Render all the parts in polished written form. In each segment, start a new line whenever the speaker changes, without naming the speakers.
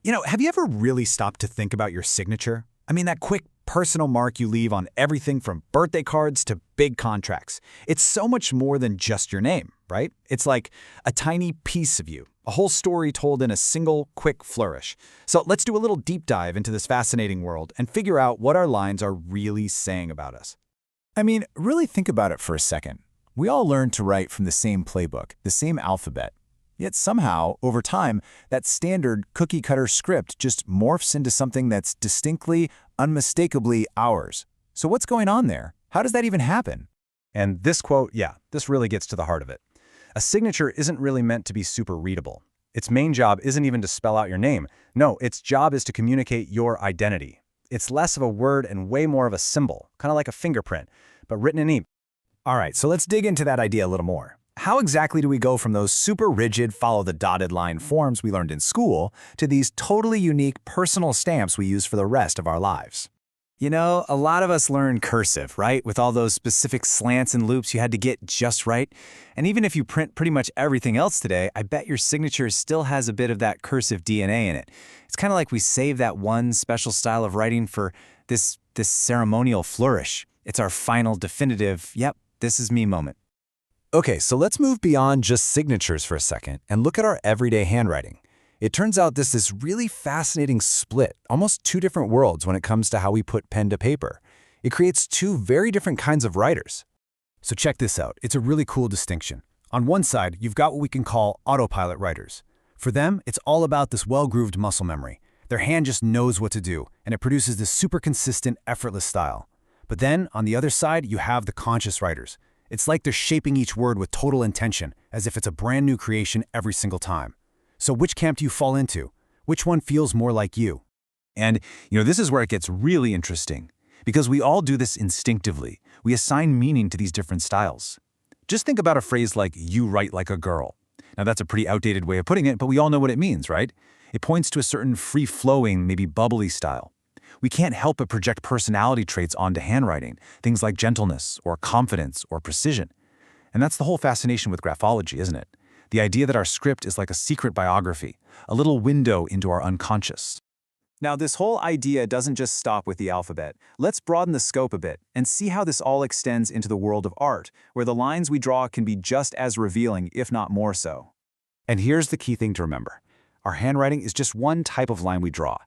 Have you ever really stopped to think about your signature? I mean, that quick personal mark you leave on everything from birthday cards to big contracts. It's so much more than just your name, right? It's like a tiny piece of you, a whole story told in a single quick flourish. So let's do a little deep dive into this fascinating world and figure out what our lines are really saying about us.
I mean, really think about it for a second. We all learn to write from the same playbook, the same alphabet. Yet somehow, over time, that standard cookie-cutter script just morphs into something that's distinctly, unmistakably ours. So what's going on there? How does that even happen?
And this quote, this really gets to the heart of it. A signature isn't really meant to be super readable. Its main job isn't even to spell out your name. No, its job is to communicate your identity. It's less of a word and way more of a symbol, kind of like a fingerprint, but written in ink.
All right, so let's dig into that idea a little more. How exactly do we go from those super rigid follow-the-dotted-line forms we learned in school to these totally unique personal stamps we use for the rest of our lives?
A lot of us learn cursive, right? With all those specific slants and loops you had to get just right. And even if you print pretty much everything else today, I bet your signature still has a bit of that cursive DNA in it. It's kind of like we save that one special style of writing for this ceremonial flourish. It's our final definitive, yep, this is me moment.
Okay, so let's move beyond just signatures for a second and look at our everyday handwriting. It turns out there's this really fascinating split, almost two different worlds when it comes to how we put pen to paper. It creates two very different kinds of writers. So check this out. It's a really cool distinction. On one side, you've got what we can call autopilot writers. For them, it's all about this well-grooved muscle memory. Their hand just knows what to do, and it produces this super consistent, effortless style. But then, on the other side, you have the conscious writers. It's like they're shaping each word with total intention, as if it's a brand new creation every single time. So which camp do you fall into? Which one feels more like you?
And, this is where it gets really interesting, because we all do this instinctively. We assign meaning to these different styles. Just think about a phrase like, "you write like a girl." Now, that's a pretty outdated way of putting it, but we all know what it means, right? It points to a certain free-flowing, maybe bubbly style. We can't help but project personality traits onto handwriting, things like gentleness or confidence or precision. And that's the whole fascination with graphology, isn't it? The idea that our script is like a secret biography, a little window into our unconscious. Now, this whole idea doesn't just stop with the alphabet. Let's broaden the scope a bit and see how this all extends into the world of art, where the lines we draw can be just as revealing, if not more so. And here's the key thing to remember. Our handwriting is just one type of line we draw.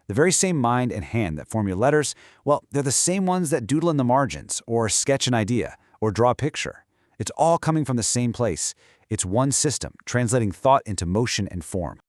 The very same mind and hand that form your letters, well, they're the same ones that doodle in the margins, or sketch an idea, or draw a picture. It's all coming from the same place. It's one system, translating thought into motion and form.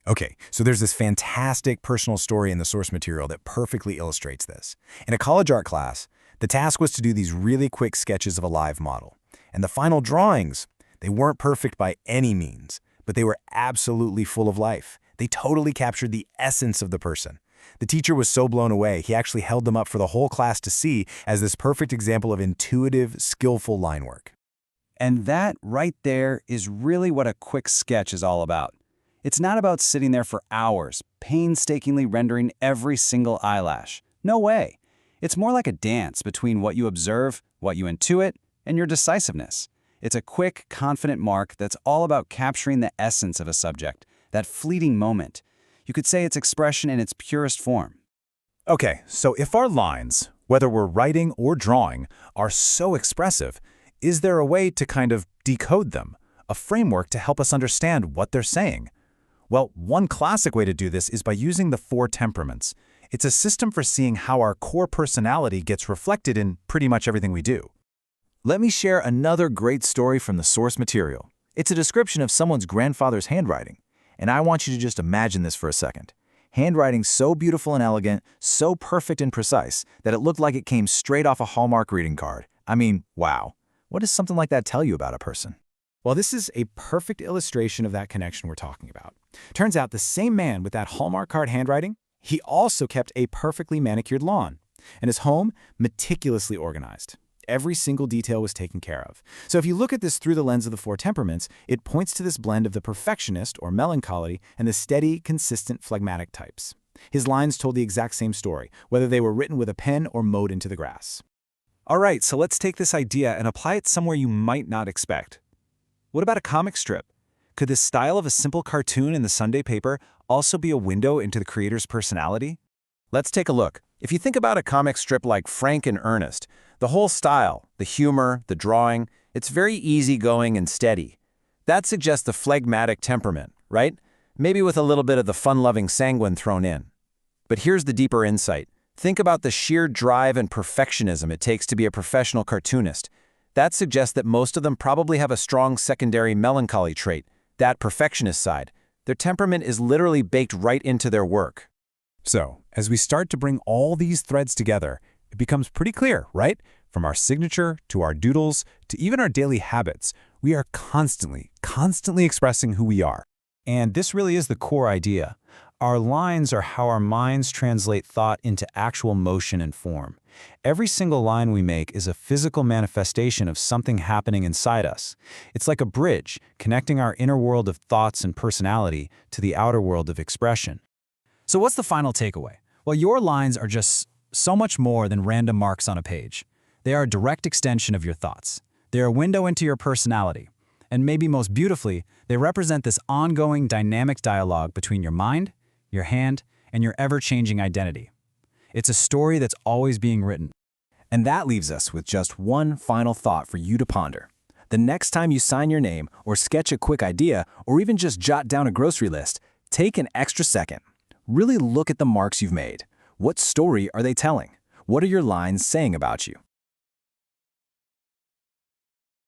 Okay, so there's this fantastic personal story in the source material that perfectly illustrates this. In a college art class, the task was to do these really quick sketches of a live model. And the final drawings, they weren't perfect by any means, but they were absolutely full of life. They totally captured the essence of the person. The teacher was so blown away, he actually held them up for the whole class to see as this perfect example of intuitive, skillful line work.
And that right there is really what a quick sketch is all about. It's not about sitting there for hours, painstakingly rendering every single eyelash. No way. It's more like a dance between what you observe, what you intuit, and your decisiveness. It's a quick, confident mark that's all about capturing the essence of a subject, that fleeting moment. You could say it's expression in its purest form.
Okay, so if our lines, whether we're writing or drawing, are so expressive, is there a way to kind of decode them? A framework to help us understand what they're saying? Well, one classic way to do this is by using the Four Temperaments. It's a system for seeing how our core personality gets reflected in pretty much everything we do. Let me share another great story from the source material. It's a description of someone's grandfather's handwriting. And I want you to just imagine this for a second. Handwriting so beautiful and elegant, so perfect and precise, that it looked like it came straight off a Hallmark greeting card. I mean, wow. What does something like that tell you about a person? Well, this is a perfect illustration of that connection we're talking about. Turns out the same man with that Hallmark card handwriting, he also kept a perfectly manicured lawn, and his home meticulously organized. Every single detail was taken care of. So if you look at this through the lens of the Four Temperaments, it points to this blend of the perfectionist, or melancholy, and the steady, consistent, phlegmatic types. His lines told the exact same story, whether they were written with a pen or mowed into the grass.
All right, so let's take this idea and apply it somewhere you might not expect. What about a comic strip?
Could this style of a simple cartoon in the Sunday paper also be a window into the creator's personality?
Let's take a look. If you think about a comic strip like Frank and Ernest, the whole style, the humor, the drawing, it's very easygoing and steady. That suggests the phlegmatic temperament, right? Maybe with a little bit of the fun-loving sanguine thrown in. But here's the deeper insight. Think about the sheer drive and perfectionism it takes to be a professional cartoonist. That suggests that most of them probably have a strong secondary melancholy trait, that perfectionist side. Their temperament is literally baked right into their work.
So, as we start to bring all these threads together, it becomes pretty clear, right? From our signature to our doodles to even our daily habits, we are constantly expressing who we are. And this really is the core idea. Our lines are how our minds translate thought into actual motion and form. Every single line we make is a physical manifestation of something happening inside us. It's like a bridge connecting our inner world of thoughts and personality to the outer world of expression.
So what's the final takeaway? Well, your lines are just so much more than random marks on a page. They are a direct extension of your thoughts. They're a window into your personality. And maybe most beautifully, they represent this ongoing dynamic dialogue between your mind, your hand, and your ever-changing identity. It's a story that's always being written.
And that leaves us with just one final thought for you to ponder. The next time you sign your name or sketch a quick idea or even just jot down a grocery list, take an extra second. Really look at the marks you've made. What story are they telling? What are your lines saying about you?